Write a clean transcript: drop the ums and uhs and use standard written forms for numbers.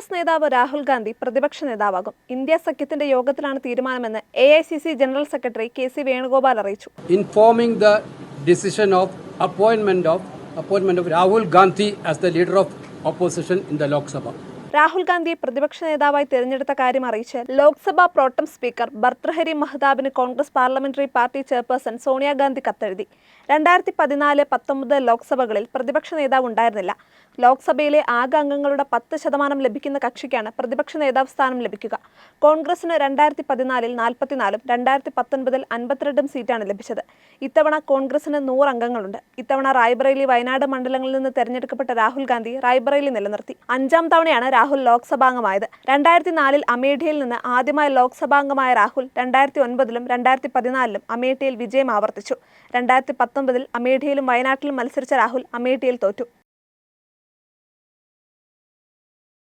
കോൺഗ്രസ് നേതാവ് രാഹുൽ ഗാന്ധി പ്രതിപക്ഷ നേതാവാകും. ഇന്ത്യ സഖ്യത്തിന്റെ യോഗത്തിലാണ് തീരുമാനമെന്ന് AICC general secretary KC Venugopal അറിയിച്ചു. Informing the decision of appointment of Rahul Gandhi as the leader of opposition in the Lok Sabha. Rahul ഗാന്ധിയെ പ്രതിപക്ഷ നേതാവായി തെരഞ്ഞെടുത്ത കാര്യം അറിയിച്ച് ലോക്സഭാ പ്രോട്ടം സ്പീക്കർ ഭർതൃഹരി മഹ്താബിന് Congress parliamentary party chairperson Sonia Gandhi കത്തെഴുതി. 2014-19 ലോക്സഭകളിൽ പ്രതിപക്ഷ നേതാവ് ഉണ്ടായിരുന്നില്ല. ലോക്സഭയിലെ ആകെ അംഗങ്ങളുടെ 10% ലഭിക്കുന്ന കക്ഷിക്കാണ് പ്രതിപക്ഷ നേതാവ് സ്ഥാനം ലഭിക്കുക. കോൺഗ്രസിന് 2014-ൽ 44-ഉം 2019-ൽ 52-ഉം സീറ്റാണ് ലഭിച്ചത്. ഇത്തവണ കോൺഗ്രസിന് 100 അംഗങ്ങളുണ്ട്. ഇത്തവണ റായ്ബറേലി, വയനാട് മണ്ഡലങ്ങളിൽ നിന്ന് തെരഞ്ഞെടുക്കപ്പെട്ട രാഹുൽ ഗാന്ധി റായ്ബറേലി നിലനിർത്തി. 5ാം തവണയാണ് രാഹുൽ ലോക്സഭാംഗമായത്. 2004-ൽ അമേഠിയിൽ നിന്ന് ആദ്യമായി ലോക്സഭാംഗമായ രാഹുൽ 2009-ലും 2014-ലും അമേഠിയിൽ വിജയം ആവർത്തിച്ചു. 2019-ൽ അമേഠിയിലും വയനാട്ടിലും മത്സരിച്ച രാഹുൽ അമേഠിയിൽ തോറ്റു.